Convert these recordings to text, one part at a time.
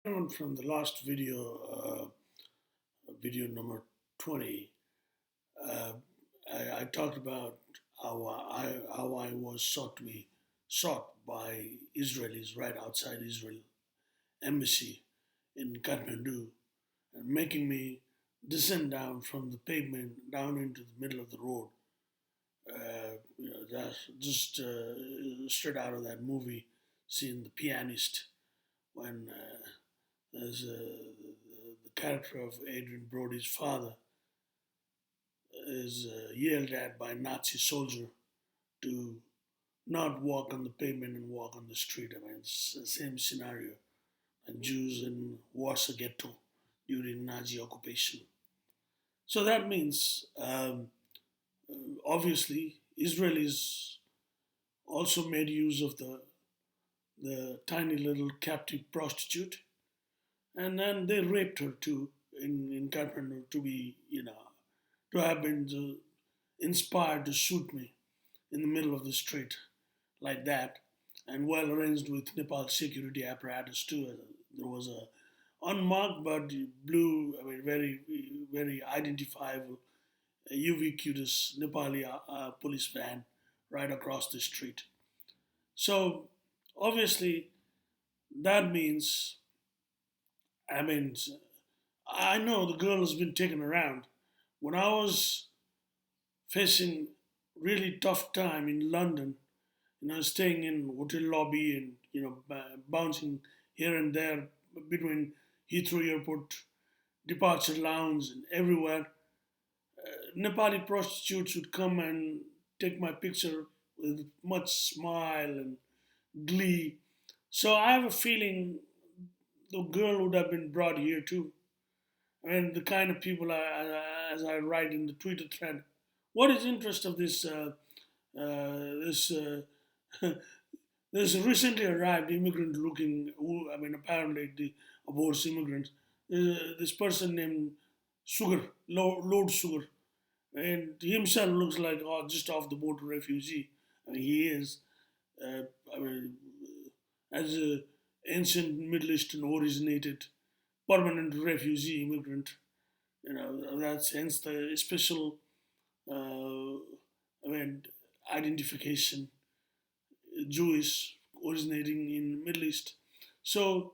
On from the last video number 20, uh, I talked about how I was sought by Israelis right outside Israel embassy in Kathmandu, and making me descend down from the pavement down into the middle of the road. That's just straight out of that movie, seeing the pianist when there's the character of Adrian Brody's father is yelled at by a Nazi soldier to not walk on the pavement and walk on the street. I mean, it's the same scenario. And Jews in Warsaw Ghetto during Nazi occupation. So that means, obviously, Israelis also made use of the tiny little captive prostitute, and then they raped her too in Kathmandu to be, to have been inspired to shoot me in the middle of the street like that, and well arranged with Nepal security apparatus too. There was a unmarked but blue, I mean, very identifiable ubiquitous Nepali police van right across the street. So obviously that means, I mean, I know the girl has been taken around. When I was facing really tough time in London, staying in hotel lobby and bouncing here and there between Heathrow Airport, departure lounge, and everywhere. Nepali prostitutes would come and take my picture with much smile and glee. So I have a feeling the girl would have been brought here too. I mean, the kind of people, as I write in the Twitter thread, what is the interest of this this recently arrived immigrant looking, I mean, apparently the abortion immigrants, this person named Sugar, Lord Sugar, and he himself looks like just off the boat refugee. I mean, he is, I mean, as a ancient Middle Eastern originated permanent refugee immigrant. That's hence the special, I mean, identification, Jewish, originating in Middle East. So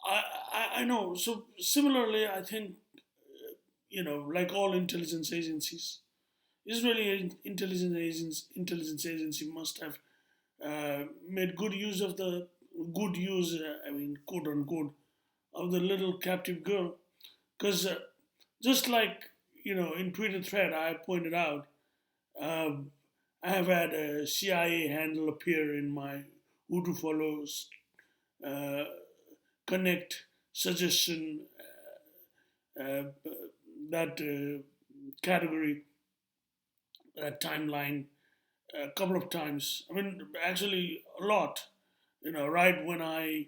I know. So similarly, I think like all intelligence agencies, Israeli intelligence agency must have made good use of the good use, I mean, quote unquote, of the little captive girl, because just like in Twitter thread I pointed out, um, I have had a CIA handle appear in my who to follows uh, connect suggestion, uh, that category, that timeline a couple of times. I mean, actually a lot. Right when I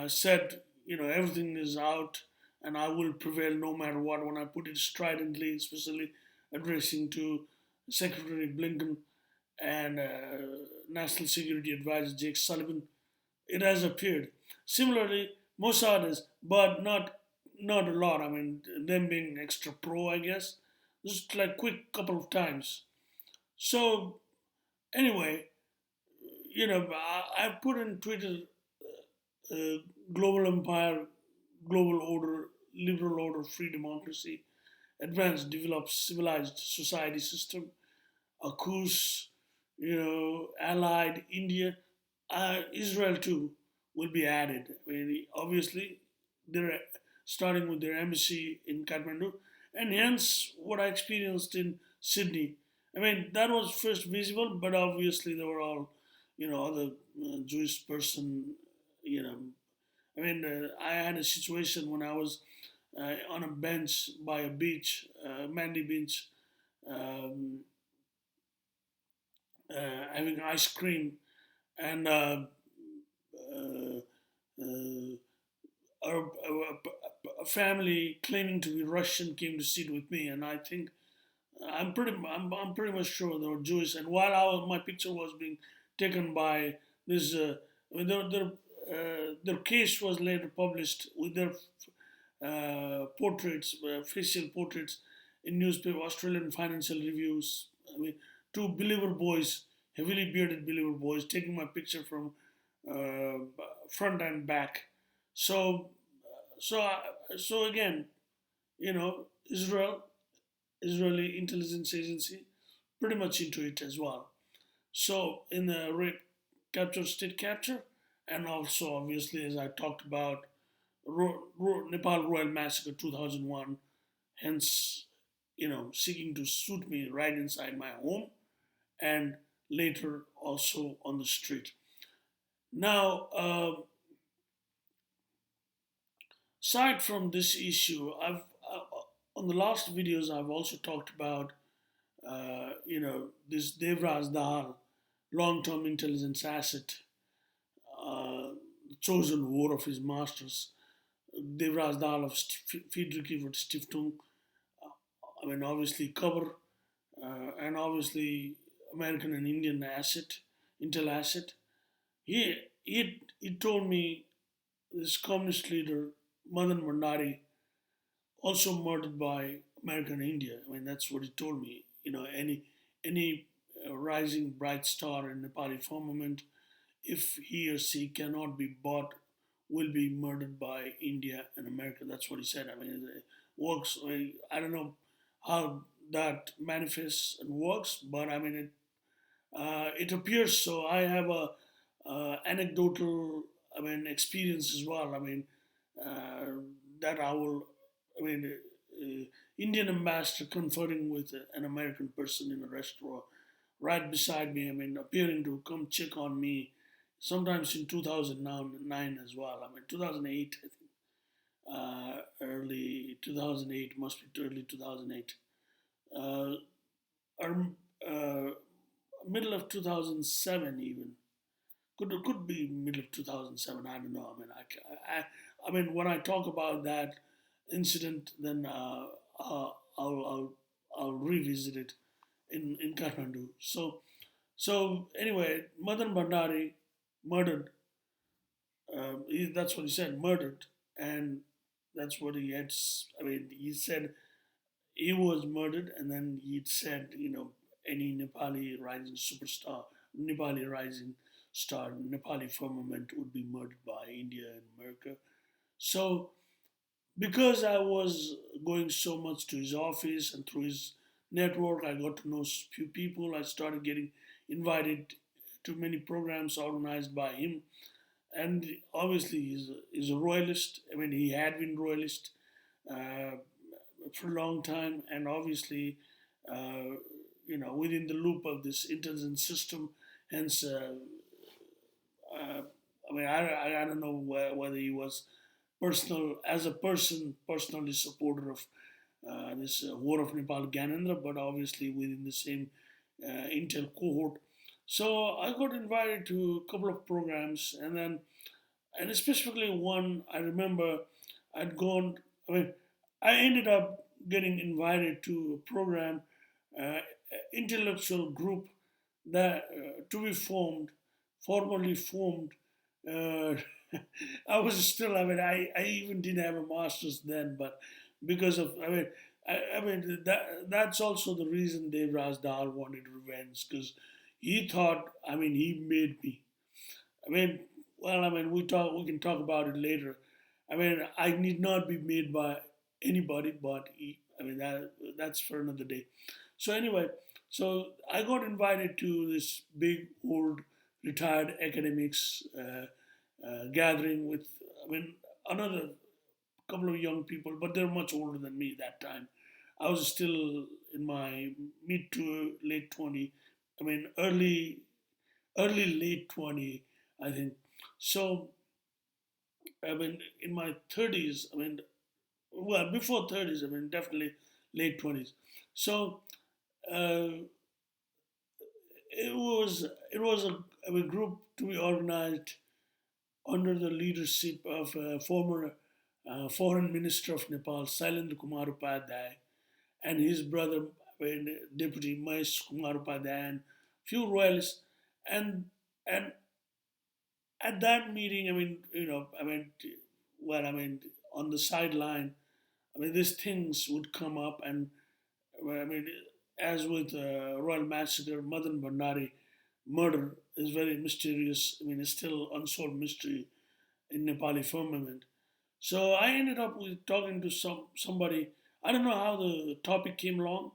said, everything is out and I will prevail no matter what. When I put it stridently, especially addressing to Secretary Blinken and National Security Advisor Jake Sullivan, it has appeared. Similarly, Mossad is, but not a lot. I mean, them being extra pro, I guess, just like quick couple of times. So anyway, I put in Twitter, uh, global empire, global order, liberal order, free democracy, advanced, developed, civilized society system, AUKUS, allied India, Israel too will be added. I mean, obviously, they're starting with their embassy in Kathmandu, and hence what I experienced in Sydney. I mean, that was first visible, but obviously they were all, other Jewish person, you know. I mean, I had a situation when I was on a bench by a beach, Mandy Beach, um, having ice cream, and uh, uh, a family claiming to be Russian came to sit with me, and I think I'm pretty much sure they were Jewish. And while my picture was being taken by this, I mean, their case was later published with their portraits, facial portraits in newspaper, Australian Financial Reviews. I mean, two believer boys, heavily bearded believer boys, taking my picture from uh, front and back. So, so again, you know, Israeli intelligence agency, pretty much into it as well. So in the rape capture, state capture, and also obviously as I talked about, Nepal Royal Massacre 2001, hence, you know, seeking to shoot me right inside my home and later also on the street. Now, aside from this issue, I've on the last videos I've also talked about, you know, this Devraj Dal, long-term intelligence asset, uh, chosen war of his masters, Devraj Dal of Friedrich Stiftung. I mean, obviously cover, and obviously American and Indian asset, Intel asset. He told me this communist leader Madan Bhandari also murdered by America and India. I mean, that's what he told me. You know, any rising bright star in Nepali firmament, if he or she cannot be bought, will be murdered by India and America. That's what he said. I mean, it works. I don't know how that manifests and works, but I mean, it appears so. I have a anecdotal, I mean, experience as well. I mean, uh, that I will, I mean, Indian ambassador conferring with an American person in a restaurant right beside me. I mean, appearing to come check on me. Sometimes in 2009 as well. I mean, 2008, I think. Early 2008, must be early 2008. Uh, or middle of 2007 even. Could be middle of 2007. I don't know. I mean, I mean, when I talk about that incident, then I'll revisit it in Kathmandu. So anyway, Madan Bhandari murdered. That's what he said, murdered, and that's what he had. I mean, he said he was murdered, and then he said, you know, any Nepali rising superstar, Nepali rising star, Nepali firmament would be murdered by India and America. So because I was going so much to his office and through his network, I got to know few people. I started getting invited to many programs organized by him. And obviously, he's a royalist. I mean, he had been royalist uh, for a long time, and obviously, uh, you know, within the loop of this intelligence system. Hence, uh, I mean, I don't know whether he was personal as a person, personally supporter of this War of Nepal Gyanendra, but obviously within the same Int'L cohort. So I got invited to a couple of programs, and then, and specifically one I remember, I'd gone. I mean, I ended up getting invited to a program, uh, intellectual group that to be formed, formally formed. Uh, I was still, I mean, I even didn't have a master's then, but because of, I mean that's also the reason Dave Rasdal wanted revenge, because he thought, I mean, he made me. I mean, well, I mean, we can talk about it later. I mean, I need not be made by anybody, but he, I mean, that's for another day. So anyway, so I got invited to this big old retired academics gathering with, I mean, another couple of young people, but they're much older than me that time. I was still in my mid to late 20, I mean, early late 20, I think. So, I mean, in my 30s, I mean, well, before 30s, I mean, definitely late 20s. So, uh, it was a group to be organized under the leadership of former Foreign Minister of Nepal, Sailendra Kumar Upadhyay, and his brother, Deputy Mahesh Kumar Upadhyay, and few royalists, and and at that meeting, I mean, well, I mean, on the sideline, I mean, these things would come up, and well, I mean, as with Royal Massacre, Madan Bhandari murder is very mysterious. I mean, it's still unsolved mystery in Nepali firmament. So I ended up with talking to somebody. I don't know how the topic came along,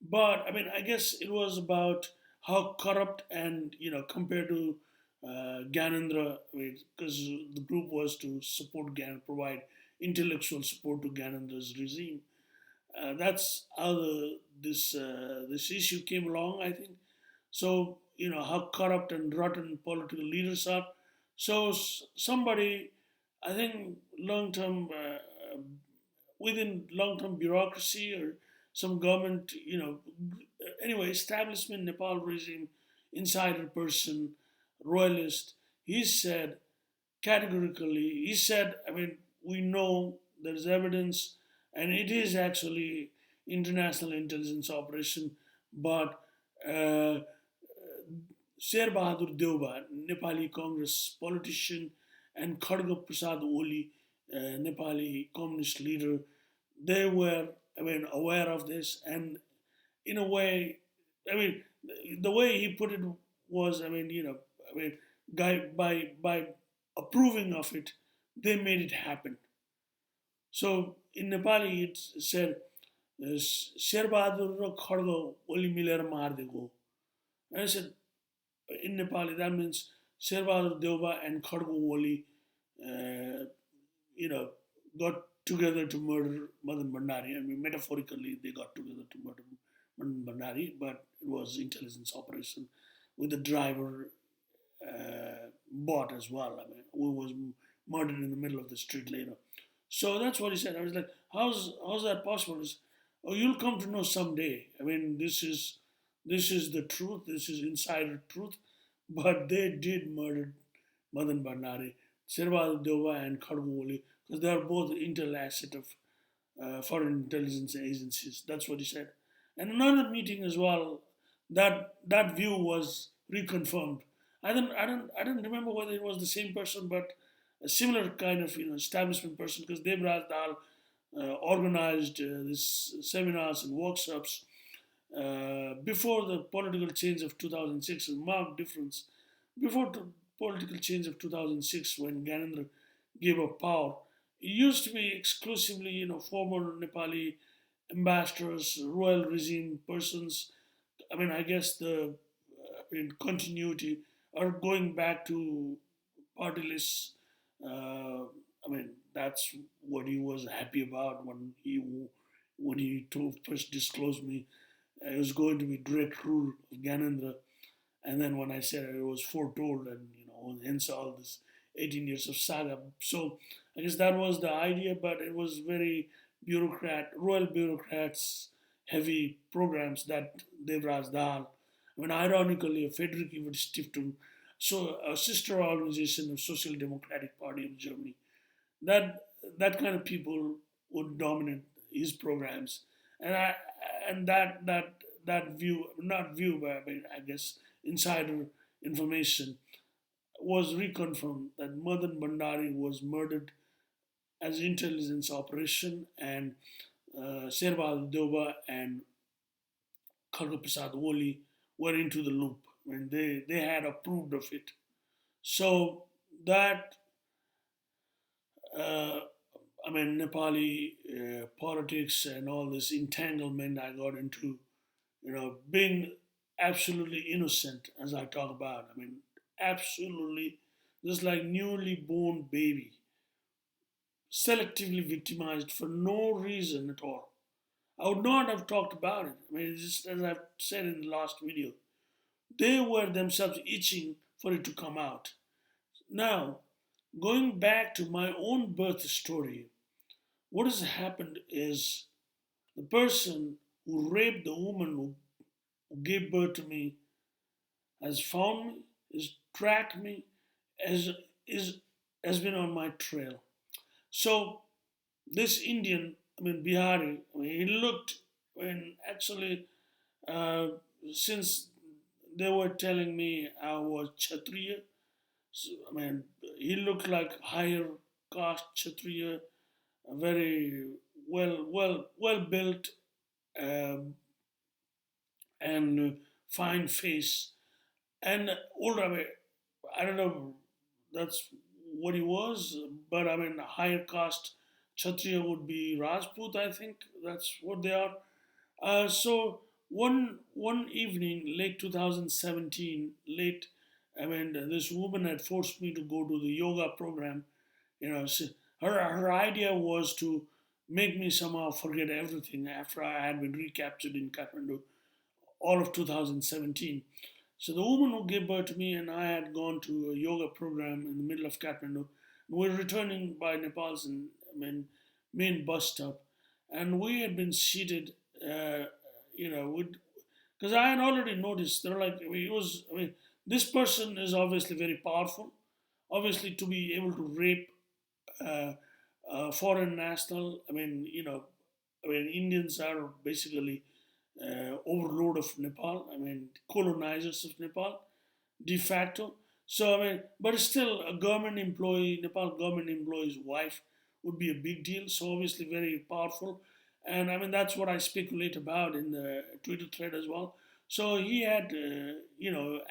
but I mean, I guess it was about how corrupt and compared to Gyanendra, because the group was to support provide intellectual support to Gyanendra's regime. That's how this issue came along, I think. So how corrupt and rotten political leaders are. So somebody, I think, long term within long term bureaucracy or some government, anyway, establishment, Nepal regime, insider person, royalist. He said categorically, he said, I mean, we know there's evidence, and it is actually international intelligence operation, but uh, Sher Bahadur Deuba, Nepali Congress politician, and Khadga Prasad Oli, Nepali communist leader, they were, I mean, aware of this, and in a way, I mean, the way he put it was, I mean, I mean, guy by approving of it, they made it happen. So in Nepali, it said, "Sher Bahadur र खड्ग ओली मिलेर मारिदिएको." And I said, in Nepali, that means Sher Bahadur Deuba and Khadga Oli, uh, you know, got together to murder Madan Bhandari. I mean, metaphorically, they got together to murder Madan Bhandari, but it was intelligence operation with the driver bought as well. I mean, who was murdered in the middle of the street later. So that's what he said. I was like, how's that possible? He said, oh, you'll come to know someday. I mean, this is the truth. This is insider truth. But they did murder Madan Bhandari, Sirvad Deva and Khadgoli, because they are both intel asset of foreign intelligence agencies. That's what he said. And another meeting as well, that view was reconfirmed. I don't remember whether it was the same person, but a similar kind of establishment person, because Devraj Dal organized these seminars and workshops before the political change of 2006, a marked difference. Before the political change of 2006, when Gyanendra gave up power, it used to be exclusively, former Nepali ambassadors, royal regime persons. I mean, I guess the in continuity or going back to partyless. I mean, that's what he was happy about when he told, first disclosed me it was going to be direct rule of Gyanendra, and then when I said it was foretold, and hence all this 18 years of saga. So I guess that was the idea, but it was very royal bureaucrats heavy programs that Devraj Dal. I mean, ironically, a Friedrich Ebert Stiftung, so a sister organization of Social Democratic Party of Germany, that that kind of people would dominate his programs, and that view, not view, but I mean, I guess insider information was reconfirmed that Madan Bhandari was murdered as intelligence operation, and Sherbal Doba and Kharga Prasad Oli were into the loop when they had approved of it. So that uh, I mean, Nepali politics and all this entanglement I got into, being absolutely innocent, as I talk about. I mean, absolutely, just like newly born baby, selectively victimized for no reason at all. I would not have talked about it. I mean, just as I've said in the last video, they were themselves itching for it to come out. Now, going back to my own birth story, what has happened is the person who raped the woman who gave birth to me has found me, has tracked me, has, is, has been on my trail. So this Indian, I mean Bihari, I mean, he looked, when actually, uh, since they were telling me I was Kshatriya, So, I mean, he looked like higher caste Kshatriya, a very well built, um, and fine face, and older. I mean, I don't know. That's what he was, but I mean, higher caste Kshatriya would be Rajput. I think that's what they are. So one evening, late 2017, late, I mean, this woman had forced me to go to the yoga program. Her idea was to make me somehow forget everything after I had been recaptured in Kathmandu, all of 2017. So the woman who gave birth to me and I had gone to a yoga program in the middle of Kathmandu. We were returning by Nepal's main bus stop, and we had been seated, uh, because I had already noticed. They're like, it was. I mean, this person is obviously very powerful. Obviously, to be able to rape uh, a foreign national. I mean, Indians are basically overlord of Nepal. I mean, colonizers of Nepal, de facto. So I mean, but still, a government employee, Nepal government employee's wife, would be a big deal. So obviously, very powerful, and I mean that's what I speculate about in the Twitter thread as well. So he had,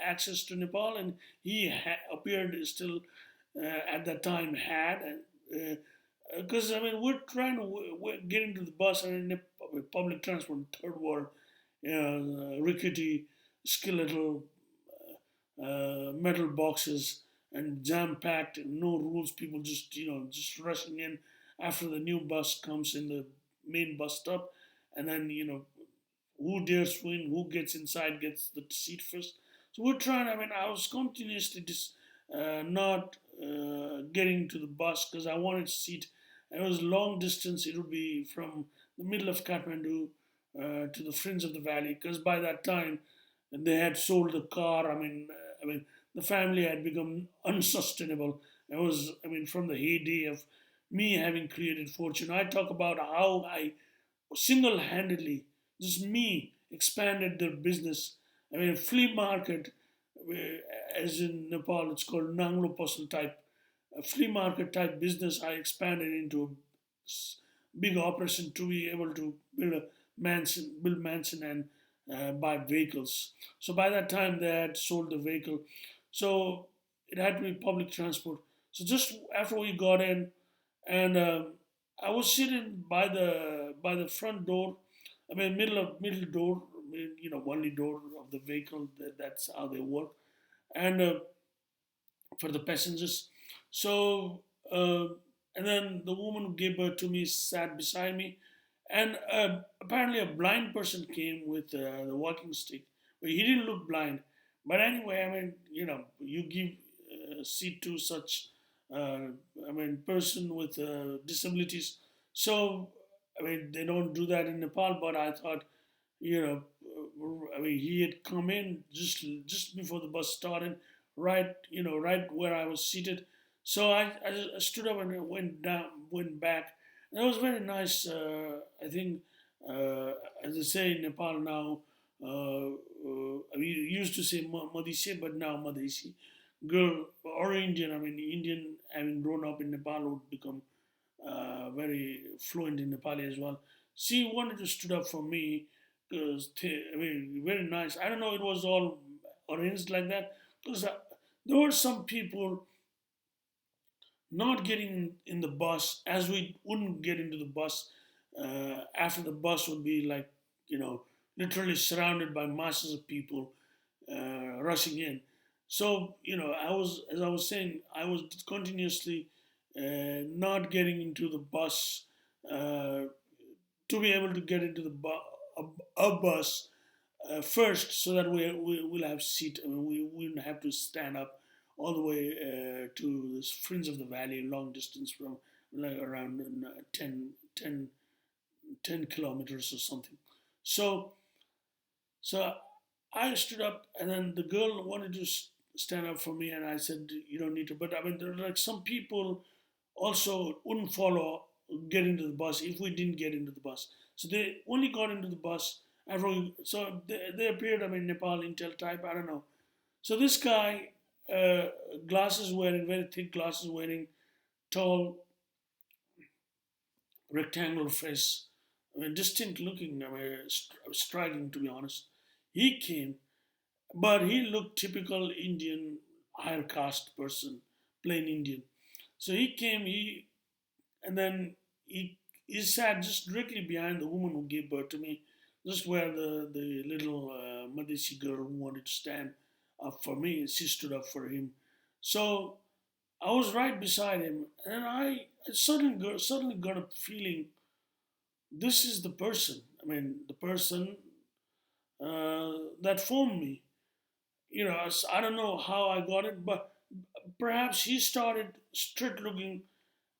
access to Nepal, and he appeared still at that time had, and because I mean we're trying to get into the bus and in public transport, third world, rickety, skeletal metal boxes and jam packed, no rules. People just just rushing in after the new bus comes in the main bus stop, and then who dares win, who gets inside gets the seat first. So we're trying. I mean, I was continuously not getting to the bus because I wanted to seat. It was long distance. It would be from the middle of Kathmandu to the fringe of the valley. Because by that time, they had sold the car. I mean, the family had become unsustainable. It was, I mean, from the heyday of me having created fortune. I talk about how I single-handedly, just me, expanded their business. I mean, flea market, as in Nepal, it's called Nanglo Postal type, a flea market type business. I expanded into a big operation to be able to build mansion and buy vehicles. So by that time, they had sold the vehicle, so it had to be public transport. So just after we got in, and I was sitting by the front door. I mean, middle door. I mean, only door of the vehicle. That's how they work. And for the passengers. So and then the woman who gave birth to me sat beside me, and apparently a blind person came with the walking stick. But he didn't look blind. But anyway, I mean, you give seat to such, person with disabilities. So, I mean, they don't do that in Nepal. But I thought, I mean, he had come in just before the bus started, right, right where I was seated. So I stood up and went back. And it was very nice. I think, as I say in Nepal now, we used to say Madise, but now Madesi. Girl or Indian, I mean, Indian having grown up in Nepal would become very fluent in Nepali as well. She wanted to stood up for me because, I mean, very nice. I don't know, it was all arranged like that because there were some people not getting in the bus as we wouldn't get into the bus after the bus would be like, literally surrounded by masses of people rushing in. So, as I was saying, I was continuously not getting into the bus uh, to be able to get into a bus first so that we will have seat. I mean, we wouldn't have to stand up all the way to this fringe of the valley, long distance from like around 10 kilometers or something. So, so I stood up, and then the girl wanted to stand up for me, and I said, "You don't need to." But I mean, there are like some people also wouldn't follow, get into the bus if we didn't get into the bus. So they only got into the bus after we. So they appeared. I mean, Nepal Int'L type. I don't know. So this guy uh, glasses wearing, very thick glasses wearing, tall, rectangular face. I mean, distinct looking. I mean, striking to be honest. He came, but he looked typical Indian higher caste person, plain Indian. So he came, and then he sat just directly behind the woman who gave birth to me, just where the little Madesi girl who wanted to stand up for me, she stood up for him. So I was right beside him, and I suddenly got a feeling this is the person. I mean, the person that formed me. You know, I don't know how I got it, but perhaps he started straight looking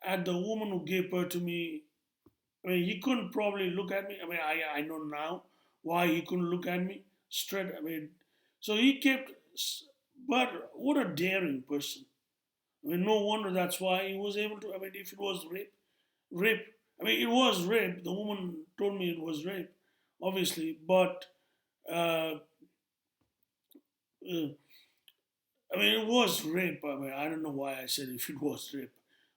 at the woman who gave birth to me. I mean, he couldn't probably look at me. I mean, I know now why he couldn't look at me straight. I mean, so he kept, but what a daring person. I mean, no wonder that's why he was able to. I mean, if it was rape, I mean, it was rape. The woman told me it was rape, obviously, but uh, uh, I mean, it was rape. I mean, I don't know why I said if it was rape.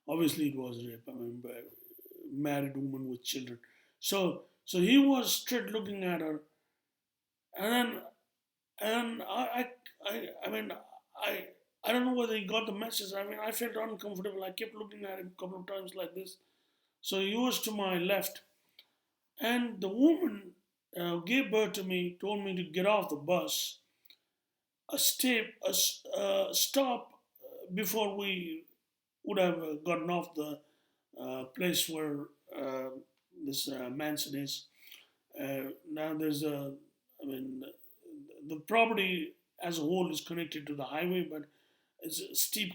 Obviously, it was rape. I mean, married woman with children. So he was straight looking at her, and then and I mean, I I don't know whether he got the message. I mean, I felt uncomfortable. I kept looking at him a couple of times like this. So he was to my left, and the woman gave birth to me, told me to get off the bus, a stop before we would have gotten off the place where uh, this mansion is. Now there's a, I mean, the property as a whole is connected to the highway, but it's a steep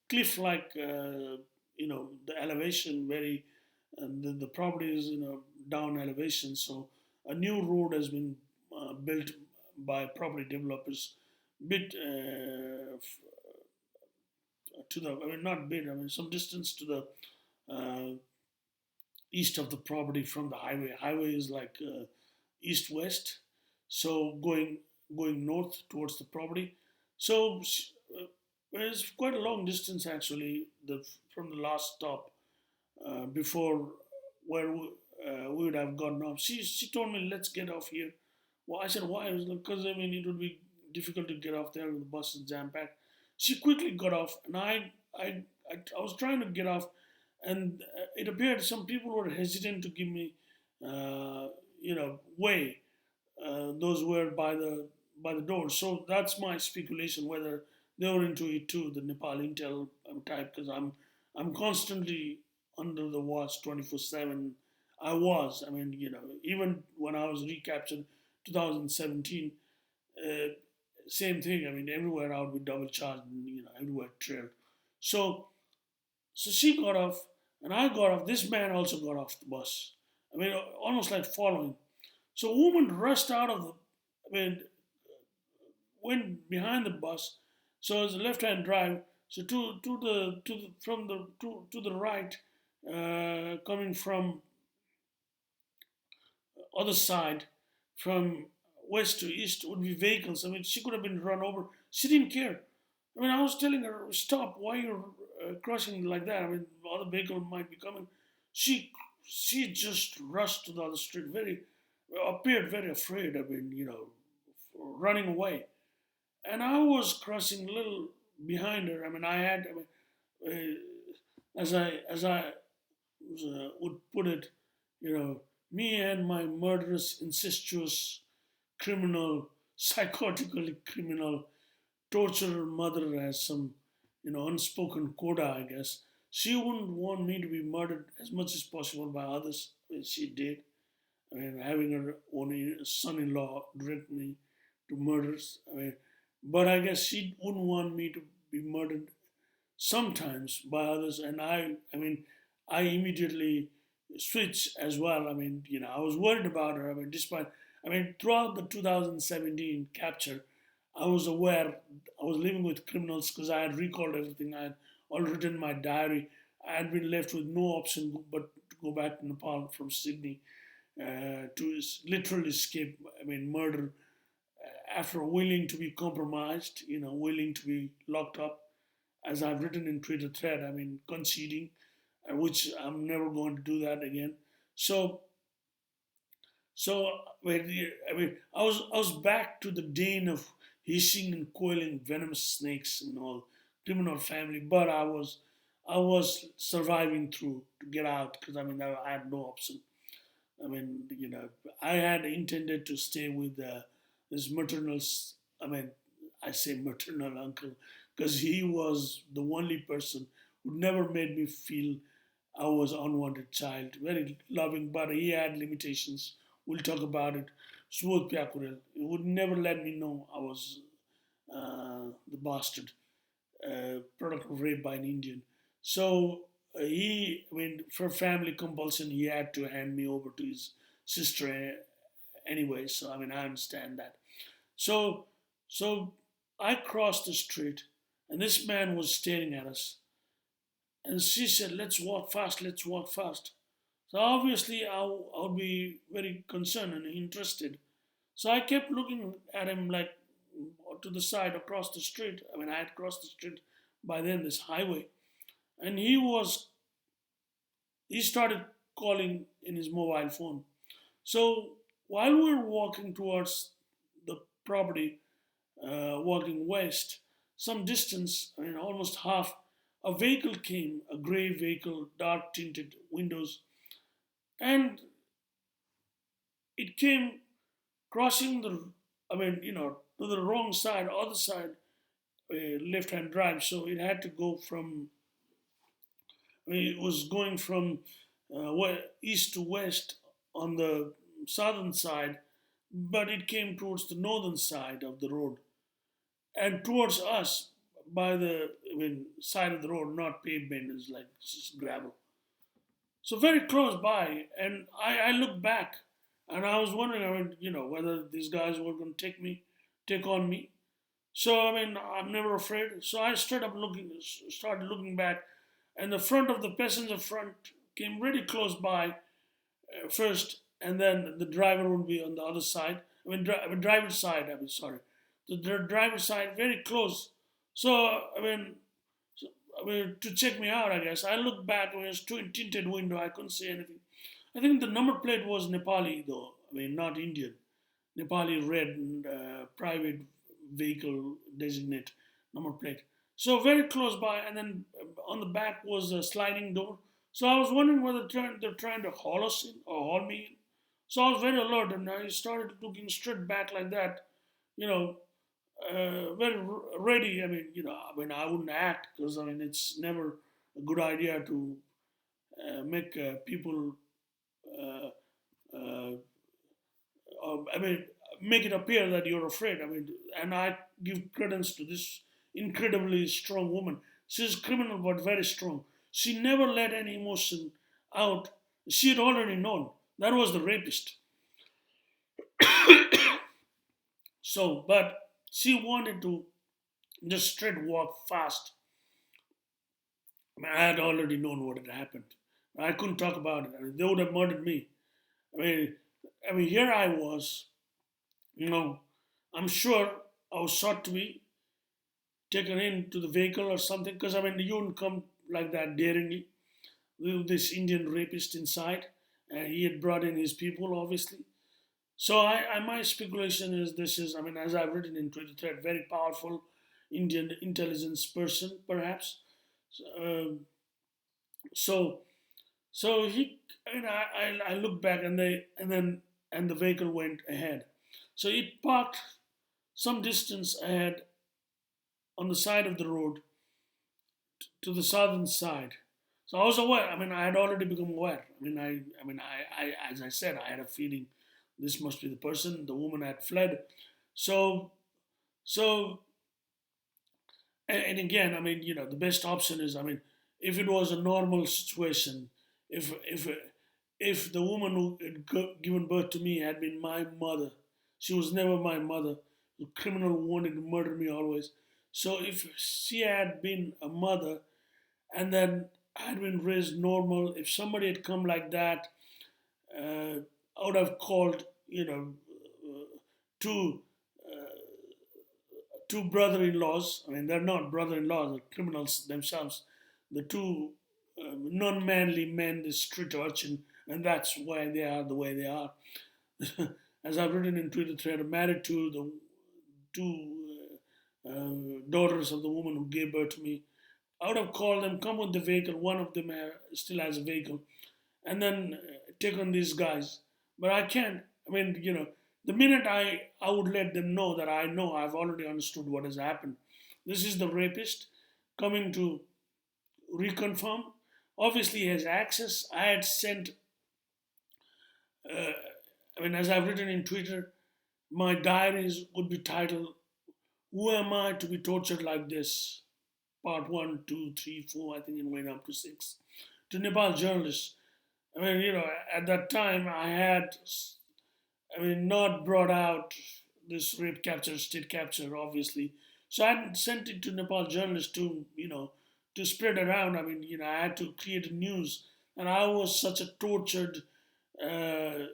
cliff-like, the elevation very, the property is in a down elevation. So a new road has been built by property developers, bit to the, I mean, not bit, I mean, some distance to the east of the property from the highway. Highway is like east west, so going north towards the property. So it's quite a long distance actually. From the last stop before where we would have gotten off. She told me let's get off here. Well, I said why? Because I mean it would be difficult to get off there with the bus is jam packed. She quickly got off, and I was trying to get off, and it appeared some people were hesitant to give me, way. Those were by the door. So that's my speculation whether they were into it too, the Nepal Int'L type, because I'm constantly under the watch 24/7. I was. I mean, even when I was recaptured 2017, uh, same thing. I mean, everywhere I would be double charged, and everywhere trailed. So so she got off, and I got off. This man also got off the bus. I mean, almost like following. So a woman rushed out of the, I mean, went behind the bus. So it's a left-hand drive. So to the right, coming from other side, from west to east would be vehicles. I mean, she could have been run over. She didn't care. I mean, I was telling her, stop. Why you're crossing like that? I mean, other vehicle might be coming. She she just rushed to the other street. Appeared very afraid. I mean, running away. And I was crossing a little behind her. I mean, I had, I mean, as I would put it, me and my murderous, incestuous, criminal, psychotically criminal, torturer mother has some, unspoken quota, I guess. She wouldn't want me to be murdered as much as possible by others. She did. I mean, having her own son-in-law direct me to murders. I mean, but I guess she wouldn't want me to be murdered sometimes by others, and I mean, I immediately switched as well. I mean, I was worried about her. I mean, throughout the 2017 capture, I was aware I was living with criminals because I had recalled everything. I had all written in my diary. I had been left with no option but to go back to Nepal from Sydney to literally escape. I mean, murder after willing to be compromised, willing to be locked up, as I've written in Twitter thread, conceding, which I'm never going to do that again. So, I was back to the den of hissing and coiling venomous snakes and all criminal family, but I was surviving through to get out because I had no option. I had intended to stay with his maternal, I mean, I say maternal uncle, because he was the only person who never made me feel I was unwanted child. Very loving, but he had limitations. We'll talk about it. Smooth Pyakurel. He would never let me know I was the bastard, product of rape by an Indian. So for family compulsion, he had to hand me over to his sister anyway. So I understand that. So, so I crossed the street, and this man was staring at us, and she said, "Let's walk fast. Let's walk fast." So obviously, I would be very concerned and interested. So I kept looking at him like to the side across the street. I had crossed the street by then, this highway, and he started calling in his mobile phone. So while we were walking towards the property, walking west, some distance, almost half, a vehicle came, a grey vehicle, dark tinted windows, and it came crossing to the wrong side, other side, left hand drive. So it had to go from, it was going from east to west on the southern side, but it came towards the northern side of the road and towards us by the side of the road, not pavement, is like just gravel. So very close by, and I looked back, and I was wondering, whether these guys were going to take on me. So I'm never afraid. So I started looking back, and the front of the passenger front came really close by first, and then the driver would be on the other side. Driver's side. Sorry, the driver's side very close. So to check me out, I guess I looked back when it was tinted window. I couldn't see anything. I think the number plate was Nepali though. Not Indian. Nepali red private vehicle designate number plate. So very close by, and then on the back was a sliding door. So I was wondering whether they're trying to haul us in or haul me in. So I was very alert, and I started looking straight back like that, you know, very ready. I wouldn't act because it's never a good idea to make people. Uh, uh, I mean, make it appear that you're afraid. And I give credence to this incredibly strong woman. She's criminal but very strong. She never let any emotion out. She had already known that was the rapist. So, but she wanted to just straight walk fast. I had already known what had happened. I couldn't talk about it. They would have murdered me. I mean, here I was. You know, I'm sure I was sought to be taken into the vehicle or something because you wouldn't come like that daringly with this Indian rapist inside, and he had brought in his people, obviously. So my speculation is this is, as I've written in Twitter thread, very powerful Indian intelligence person, perhaps. Um, so he, I looked back and the vehicle went ahead. So it parked some distance ahead on the side of the road to the southern side. So I was aware. I had already become aware. As I said, I had a feeling this must be the person. The woman had fled. So, so, and again, the best option is, if it was a normal situation, if if the woman who had given birth to me had been my mother, she was never my mother. The criminal who wanted to murder me always. So if she had been a mother and then I had been raised normal, if somebody had come like that, I would have called, two two brother-in-laws. I mean, they're not brother-in-laws; they're criminals themselves. The two non-manly men, the street urchin, and that's why they are the way they are. As I've written in Twitter thread, married to the two daughters of the woman who gave birth to me. I would have called them, come with the vehicle. One of them still has a vehicle, and then take on these guys. But I can't. I mean, the minute I would let them know that I know I've already understood what has happened. This is the rapist coming to reconfirm. Obviously, he has access. I had sent. Uh, I mean, as I've written in Twitter, my diaries would be titled "Who Am I to Be Tortured Like This?" Part one, two, three, four. I think it went up to six. To Nepal journalists. I mean, at that time I had, I mean, not brought out this rape capture, state capture, obviously. So I sent it to Nepal journalists to, to spread around. I mean, I had to create a news, and I was such a tortured, uh,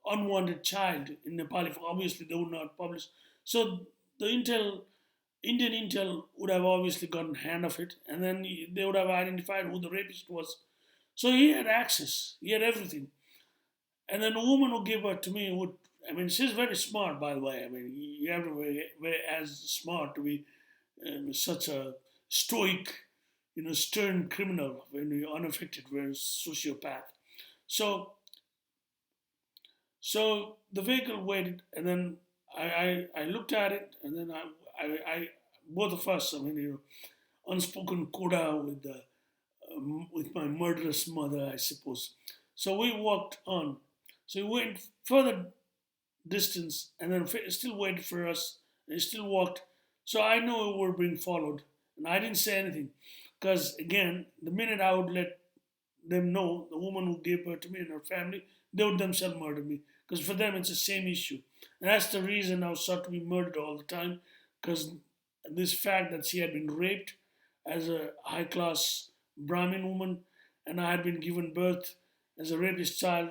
unwanted child in Nepal. If obviously they would not publish. So the Indian Intel would have obviously gotten hand of it, and then they would have identified who the rapist was. So he had access, he had everything. And then a woman who gave birth to me would, I mean, she's very smart, by the way. I mean, you have to be very as smart to be such a stoic, stern criminal when you're unaffected, very sociopath. So, so the vehicle waited, and then I looked at it, and then I both of us, I mean, unspoken coda with my murderous mother, I suppose. So we walked on. So he went further distance and then still waited for us and he still walked. So I know we were being followed and I didn't say anything because, again, the minute I would let them know, the woman who gave birth to me and her family, they would themselves murder me because for them it's the same issue. And that's the reason I was sought to be murdered all the time because this fact that she had been raped as a high class Brahmin woman and I had been given birth as a rapist child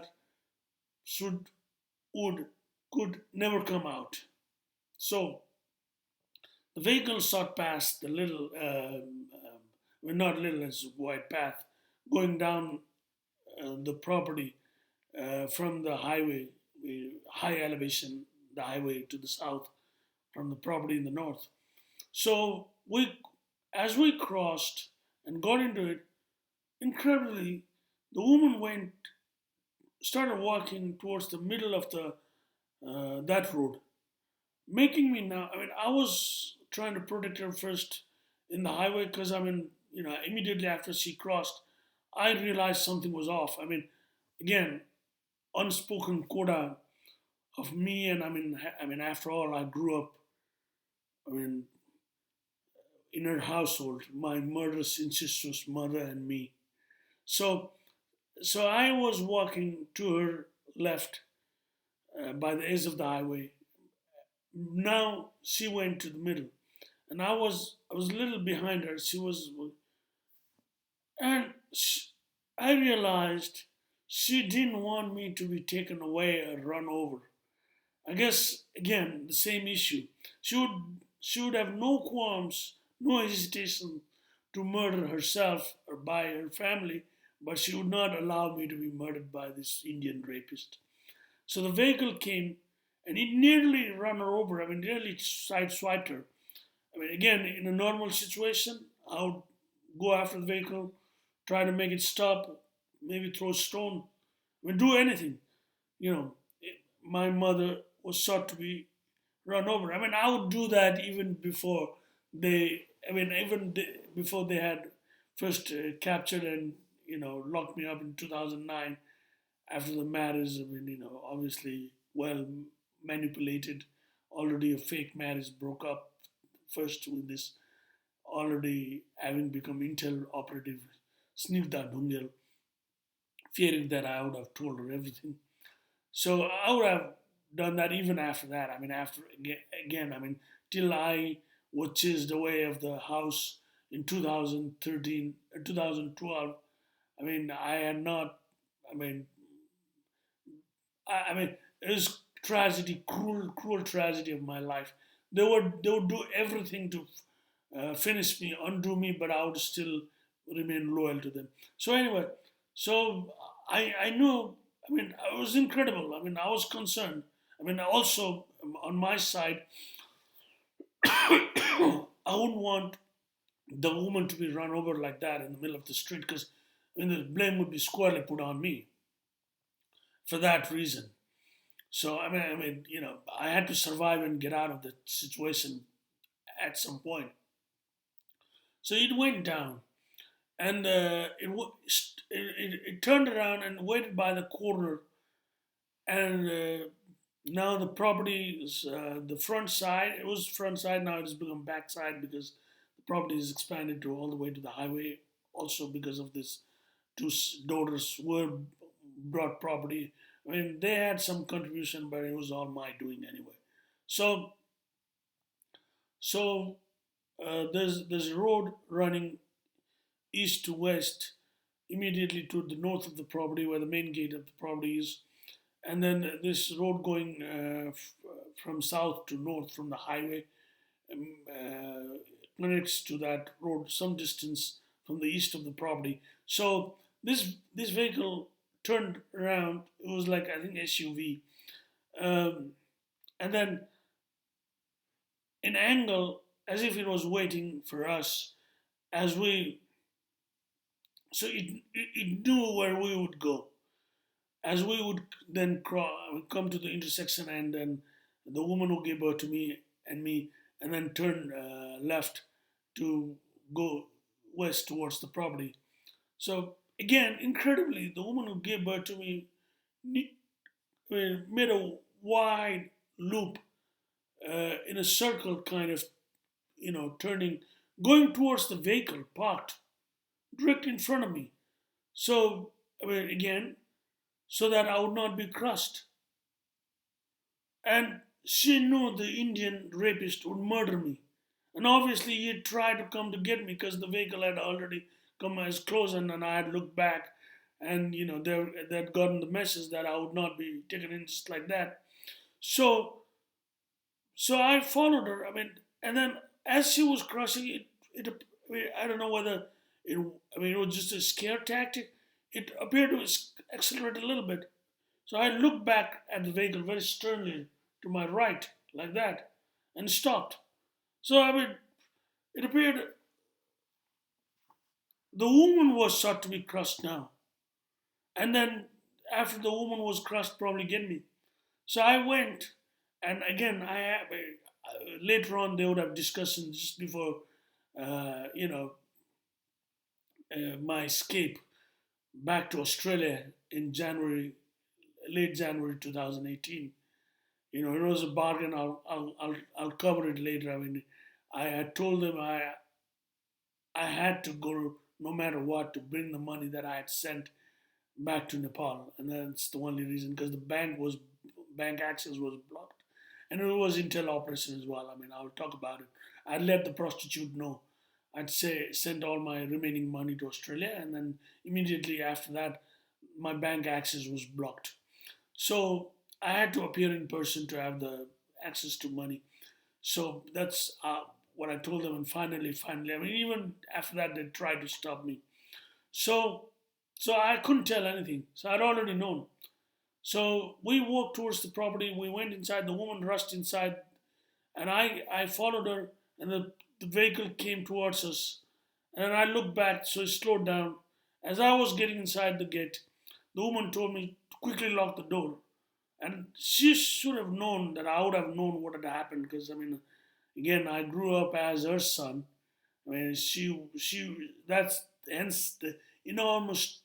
should, would, could never come out. So the vehicle shot past the little, well, not little, it's a wide path, going down the property from the highway, high elevation, the highway to the south, from the property in the north. So as we crossed and got into it, incredibly, the woman started walking towards the middle of the that road, making me now. I mean, I was trying to protect her first in the highway because I mean, immediately after she crossed, I realized something was off. I mean, again, unspoken coda of me, and I mean, after all, I grew up. I mean, in her household, my murderous incestuous mother and me. So, so I was walking to her left by the edge of the highway. Now she went to the middle, and I was a little behind her. She was, and I realized she didn't want me to be taken away or run over. I guess again the same issue. She would have no qualms, no hesitation to murder herself or by her family, but she would not allow me to be murdered by this Indian rapist. So the vehicle came and it nearly ran her over. I mean, nearly sideswiped her. I mean, again, in a normal situation, I would go after the vehicle, try to make it stop, maybe throw a stone, I mean, do anything. You know, my mother was sought to be run over. I mean, I would do that even before before they had first captured and locked me up in 2009 after the marriage. I mean, obviously well manipulated. Already a fake marriage broke up first with this already having become Int'L operative Snigdha Dhungel, fearing that I would have told her everything. So I would have done that even after that. I mean, after again, I mean, till I was chased away of the house in 2013, 2012. I mean, I had not. I mean, I mean, it was tragedy, cruel, cruel tragedy of my life. They would do everything to finish me, undo me, but I would still remain loyal to them. So anyway, so I knew. I mean, it was incredible. I mean, I was concerned. I mean, also on my side, I wouldn't want the woman to be run over like that in the middle of the street because the blame would be squarely put on me for that reason. So I had to survive and get out of the situation at some point. So it went down, and it turned around and waited by the corner, and now the property is the front side. It was front side, now it has become back side because the property is expanded to all the way to the highway. Also because of this, two daughters were brought property. I mean, they had some contribution, but it was all my doing anyway. So so there's a road running east to west, immediately to the north of the property where the main gate of the property is, and then this road going from south to north from the highway connects to that road some distance from the east of the property. So this vehicle turned around. It was like, I think, SUV, um, and then an angle as if it was waiting for us as we. So it knew where we would go as we would then come to the intersection, and then the woman who gave birth to me, and then turn left to go west towards the property. So again, incredibly, the woman who gave birth to me made a wide loop in a circle, kind of, turning, going towards the vehicle parked directly in front of me. So, again, so that I would not be crushed. And she knew the Indian rapist would murder me. And obviously, he tried to come to get me because the vehicle had already come as close, and then I had looked back, and they had gotten the message that I would not be taken in just like that. So, so I followed her. I mean, and then as she was crossing I don't know whether it. I mean, it was just a scare tactic. It appeared to accelerate a little bit. So I looked back at the vehicle very sternly to my right, like that, and stopped. So it appeared the woman was sought to be crushed now, and then after the woman was crushed, probably get me. So I went, and again, later on they would have discussions just before, uh, you know, my escape back to Australia in January, late January 2018. It was a bargain. I'll cover it later. I mean, I had told them I had to go no matter what to bring the money that I had sent back to Nepal, and that's the only reason because the bank access was blocked, and it was Int'L operation as well. I mean, I'll talk about it. I let the prostitute know. I'd say send all my remaining money to Australia, and then immediately after that, my bank access was blocked. So I had to appear in person to have the access to money. So that's what I told them, and finally, I mean, even after that, they tried to stop me. So, so I couldn't tell anything. So I'd already known. So we walked towards the property. We went inside. The woman rushed inside, and I followed her, and the vehicle came towards us. And I looked back, so it slowed down. As I was getting inside the gate, the woman told me to quickly lock the door. And she should have known that I would have known what had happened because, I mean, again, I grew up as her son. I mean, that's hence the enormous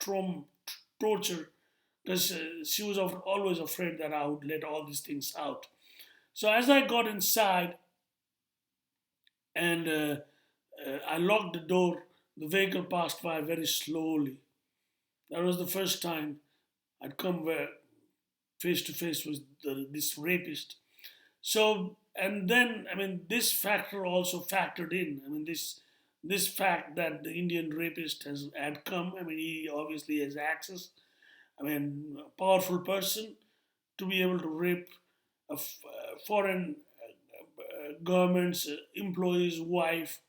torture because she was always afraid that I would let all these things out. So as I got inside and I locked the door, the vehicle passed by very slowly. That was the first time I'd come face to face with this rapist. So, and then, I mean, this factor also factored in. I mean, this fact that the Indian rapist had come. I mean, he obviously has access. I mean, a powerful person to be able to rape a foreign government's employee's wife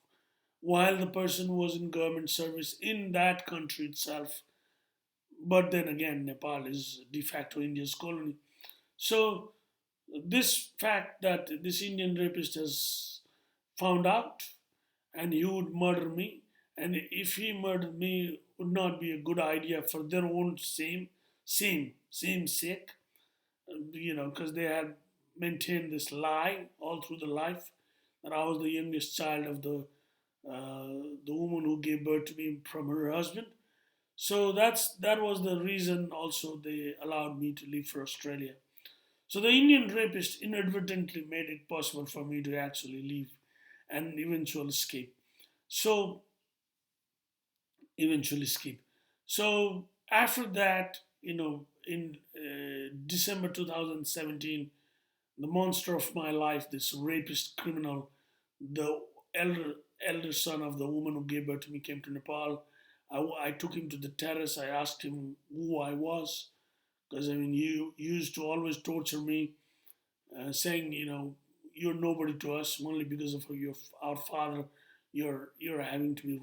while the person was in government service in that country itself. But then again, Nepal is de facto India's colony. So this fact that this Indian rapist has found out and he would murder me, and if he murdered me, would not be a good idea for their own same sake, because they had maintained this lie all through the life that I was the youngest child of the woman who gave birth to me from her husband. So that was the reason also they allowed me to leave for Australia. So the Indian rapist inadvertently made it possible for me to actually leave and eventually escape. So eventually escape. So after that, in December 2017, the monster of my life, this rapist criminal, the elder elder son of the woman who gave birth to me, came to Nepal. I took him to the terrace. I asked him who I was, because you used to always torture me, saying, you're nobody to us only because of our father. You're having to be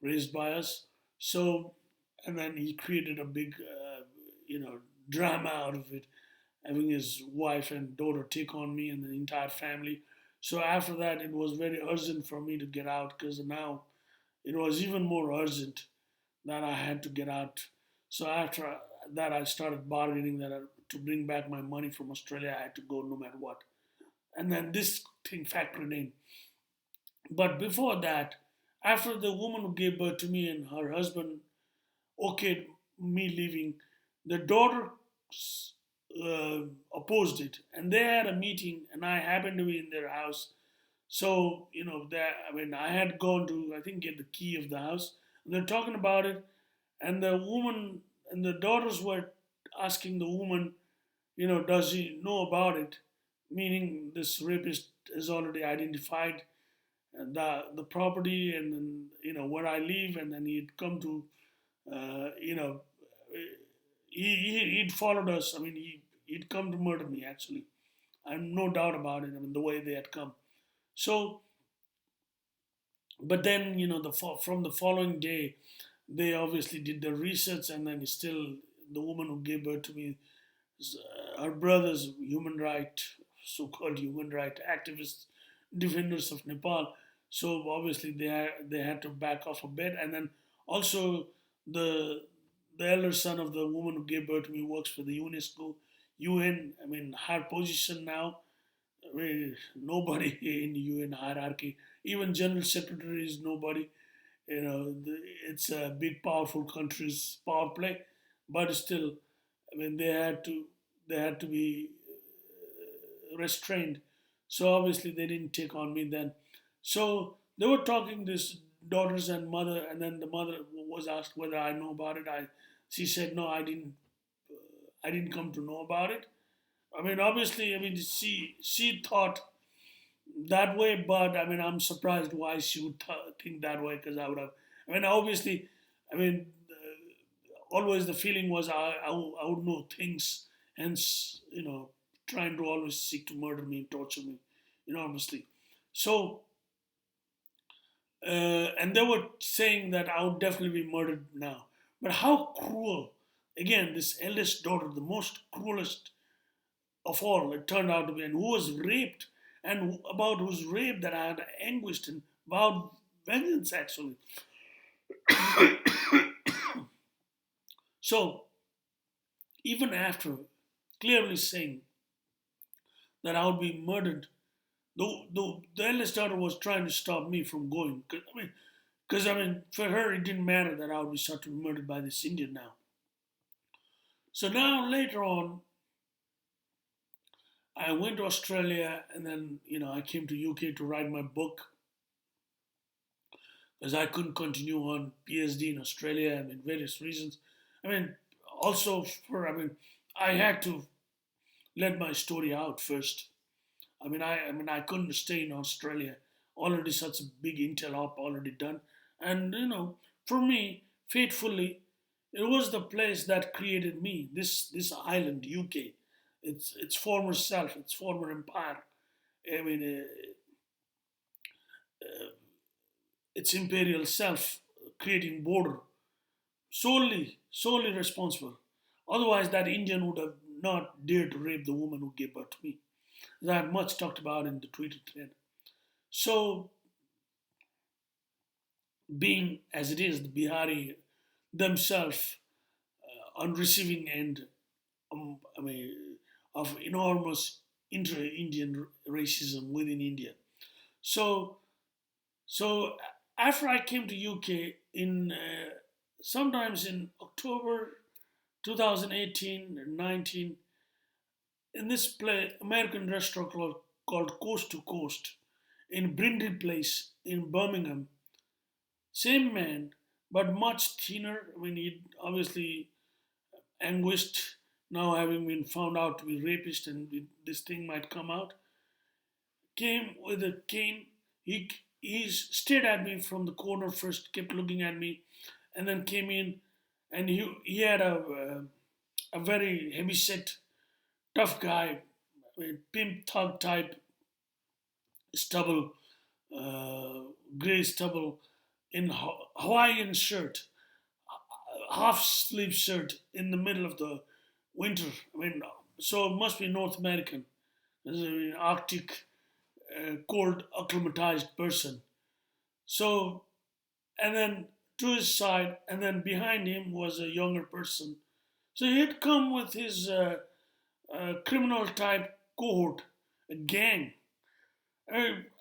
raised by us. So, and then he created a big, drama out of it, having his wife and daughter take on me and the entire family. So after that, it was very urgent for me to get out, because now it was even more urgent that I had to get out. So after that, I started bargaining that to bring back my money from Australia, I had to go no matter what. And then this thing factored in. But before that, after the woman who gave birth to me and her husband okayed me leaving, the daughter uh, opposed it, and they had a meeting, and I happened to be in their house. So that I had gone to, I think, get the key of the house. And they're talking about it, and the woman and the daughters were asking the woman, does she know about it? Meaning this rapist has already identified the property, and then where I live, and then he'd come to, uh, you know, he'd followed us. He'd come to murder me. Actually, I'm no doubt about it. The way they had come. So, but then from the following day, they obviously did the research, and then still the woman who gave birth to me, her brothers, so-called human right activists, defenders of Nepal. So obviously they had to back off a bit, and then also the the elder son of the woman who gave birth to me works for the UNESCO, UN. High position now. Nobody in the UN hierarchy. Even General Secretary is nobody. It's a big, powerful country's power play, but still, they had to be restrained. So obviously, they didn't take on me then. So they were talking this daughters and mother, and then the mother was asked whether I know about it. She said no, I didn't. I didn't come to know about it. Obviously, she thought that way, but I'm surprised why she would think that way, because I would have. Obviously, I mean, always the feeling was I would know things, hence, trying to always seek to murder me, torture me, enormously. So, and they were saying that I would definitely be murdered now. But how cruel! Again, this eldest daughter, the most cruelest of all, it turned out to be, and who was raped, and about whose rape that I had anguished and vowed vengeance, actually. So, even after clearly saying that I would be murdered, the eldest daughter was trying to stop me from going. Because for her, it didn't matter that I would be shot to be murdered by this Indian now. So now, later on, I went to Australia, and then I came to UK to write my book, because I couldn't continue on PhD in Australia, various reasons. I mean, also I had to let my story out first. I couldn't stay in Australia. Already such a big Int'L op already done, and for me, faithfully, it was the place that created me. This island, UK, its former self, its former empire. I mean, its imperial self creating border, solely responsible. Otherwise, that Indian would have not dared to rape the woman who gave birth to me. As I have much talked about in the Twitter thread. So, being as it is, the Bihari themselves on receiving end, I mean, of enormous inter-Indian racism within India. So, so after I came to UK in sometimes in October 2018 and 19, in this American restaurant called Coast to Coast in Brindley Place in Birmingham, same man, but much thinner. I mean, he obviously anguished now having been found out to be rapist and this thing might come out, came with a cane. He, he stared at me from the corner first, kept looking at me, and then came in and he had a very heavy set, tough guy, I mean, pimp thug type, stubble, grey stubble, in Hawaiian shirt, half sleeve shirt in the middle of the winter. I mean, so it must be North American. This is an Arctic, cold, acclimatized person. So, and then to his side, and then behind him was a younger person. So he had come with his criminal type cohort, a gang.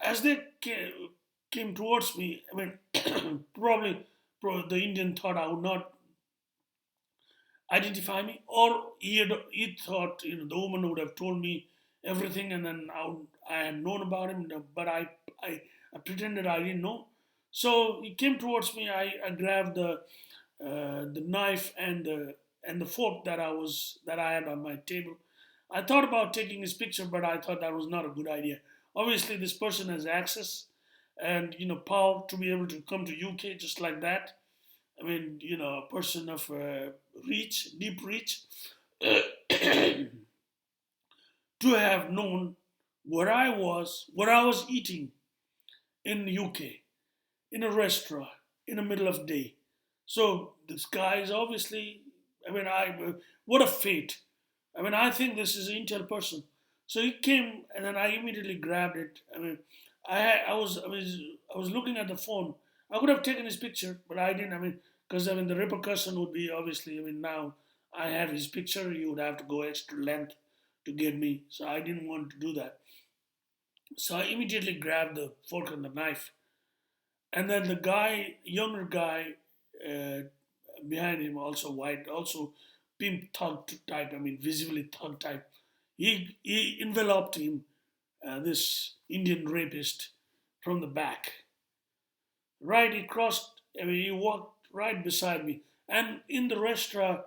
As they came towards me, I mean, probably the Indian thought I would not identify me, or he thought the woman would have told me everything, and then I had known about him, but I pretended I didn't know. So he came towards me. I grabbed the knife and the fork that I had on my table. I thought about taking his picture, but I thought that was not a good idea. Obviously, this person has access and power to be able to come to UK just like that. I mean, a person of deep reach, to have known what I was eating in UK, in a restaurant, in the middle of the day. So this guy is obviously, I mean, what a fate. I mean, I think this is an Intel person. So he came, and then I immediately grabbed it. I mean, I was looking at the phone. I could have taken his picture, but I didn't. I mean, because I mean, the repercussion would be obviously. I mean, now I have his picture. You would have to go extra length to get me. So I didn't want to do that. So I immediately grabbed the fork and the knife, and then the guy, younger guy, uh, behind him, also white, also pimp thug type. I mean, visibly thug type. He enveloped him, this Indian rapist, from the back. Right, he crossed. I mean, he walked right beside me, and in the restaurant,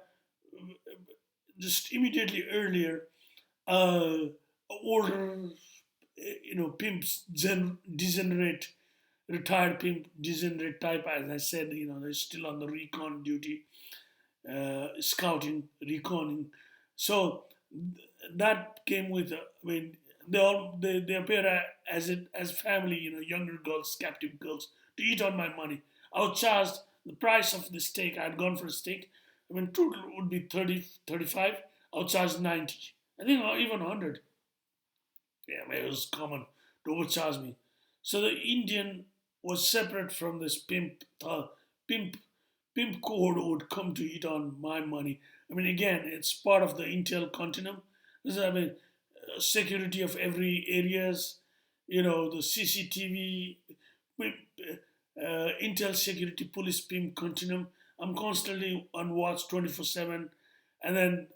just immediately earlier, uh, older, pimps, degenerate, retired pimp, degenerate type. As I said, they're still on the recon duty, scouting, reconning. So that came with. I mean, they appear as family. Younger girls, captive girls, to eat on my money. I was charged the price of the steak. I had gone for a steak. I mean, total would be 30, 35. I was charged 90. I think even 100. Yeah, it was common to overcharge me. So the Indian was separate from this pimp, pimp cohort who would come to eat on my money. I mean, again, it's part of the Intel continuum. I mean, security of every areas, the CCTV, Intel security police pimp continuum. I'm constantly on watch 24/7, and then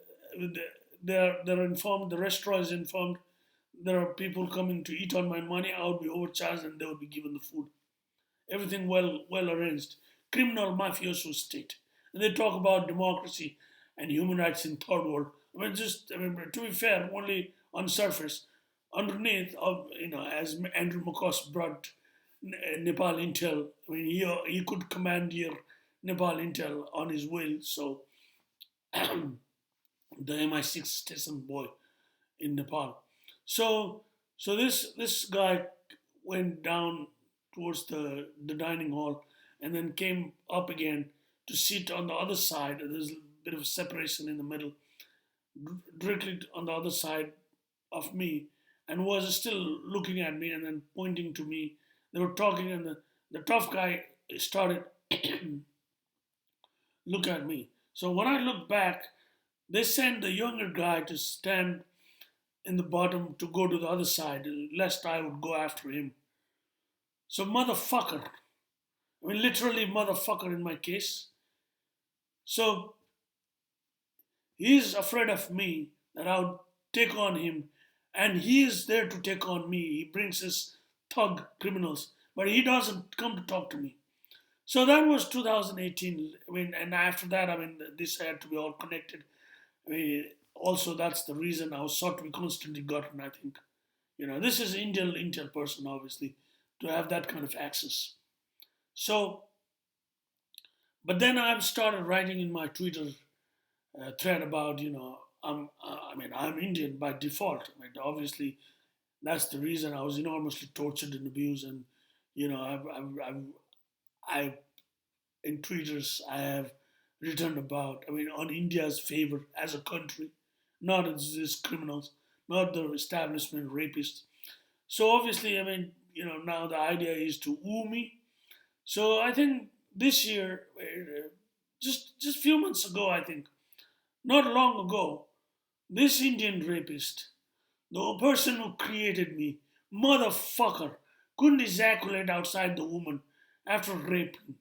they're informed. The restaurant is informed. There are people coming to eat on my money. I would be overcharged, and they would be given the food. Everything well arranged. Criminal mafioso state. And they talk about democracy and human rights in third world. I mean, to be fair, only on surface. Underneath, as Andrew McCoss brought Nepal Intel. I mean, he could commandeer Nepal Intel on his will. So the MI6 station boy in Nepal. So So this guy went down towards the dining hall and then came up again to sit on the other side. There's a bit of separation in the middle, directly on the other side of me, and was still looking at me and then pointing to me. They were talking, and the tough guy started look at me. So when I looked back, they sent the younger guy to stand in the bottom to go to the other side, lest I would go after him. So motherfucker, I mean literally motherfucker in my case. So he's afraid of me that I would take on him, and he is there to take on me. He brings his thug criminals, but he doesn't come to talk to me. So that was 2018. I mean, and after that, I mean, this had to be all connected. I mean, also that's the reason I was sought to be constantly gotten. I think, this is Int'L person, obviously, to have that kind of access. So, but then I've started writing in my Twitter thread about, I'm Indian by default. I mean, obviously, that's the reason I was enormously tortured and abused, and I've in tweeters I have written about. I mean, on India's favor as a country, not as these criminals, not the establishment rapists. So obviously, I mean, now the idea is to woo me. So I think this year, just few months ago, I think, not long ago, this Indian rapist, the person who created me, motherfucker, couldn't ejaculate outside the woman after raping,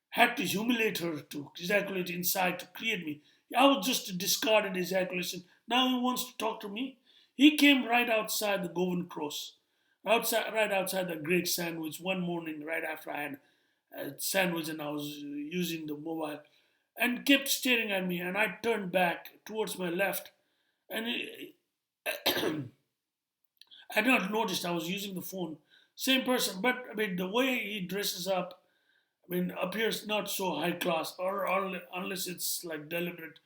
had to humiliate her to ejaculate inside to create me. I was just a discarded ejaculation. Now he wants to talk to me. He came right outside the Govan Cross, right outside the Great Sandwich one morning, right after I had a sandwich and I was using the mobile, and kept staring at me. And I turned back towards my left, and I had not noticed I was using the phone. Same person, but I mean the way he dresses up, I mean, appears not so high class, or unless it's like deliberate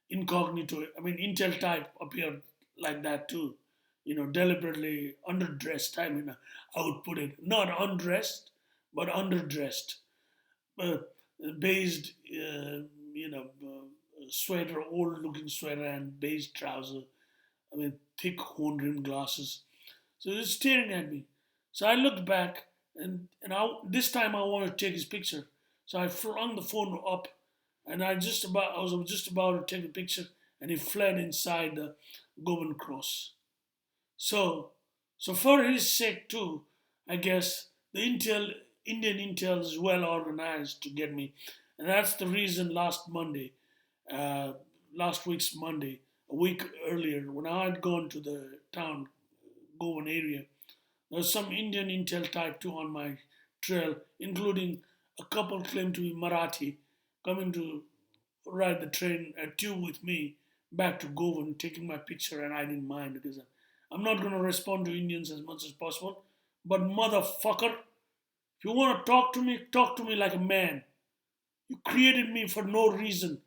incognito. I mean, Intel type appeared like that too, deliberately underdressed. I mean, I would put it not undressed, but underdressed, uh, based, sweater, old looking sweater, and beige trouser. I mean, thick horn rimmed glasses. So he's staring at me. So I looked back, and this time I wanted to take his picture. So I flung the phone up, and I was just about to take the picture, and he fled inside the Govan Cross. So, so for his sake too, I guess the Indian Intel is well organized to get me, and that's the reason uh, last week's Monday, a week earlier, when I had gone to the town Govan area, there was some Indian Intel type 2 on my trail, including a couple claimed to be Marathi, coming to ride the train tube with me back to Govan, taking my picture, and I didn't mind because I'm not going to respond to Indians as much as possible. But motherfucker, if you want to talk to me like a man. You created me for no reason.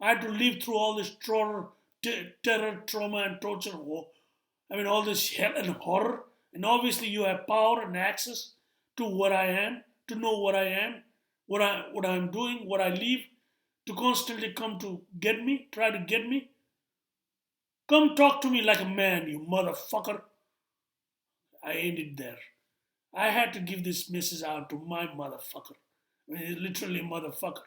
I had to live through all this terror, trauma, and torture. I mean, all this hell and horror. And obviously, you have power and access to what I am, to know what I am, what I'm doing, what I leave, to constantly come to get me, try to get me. Come talk to me like a man, you motherfucker. I ended there. I had to give this message out to my motherfucker. I mean, literally motherfucker.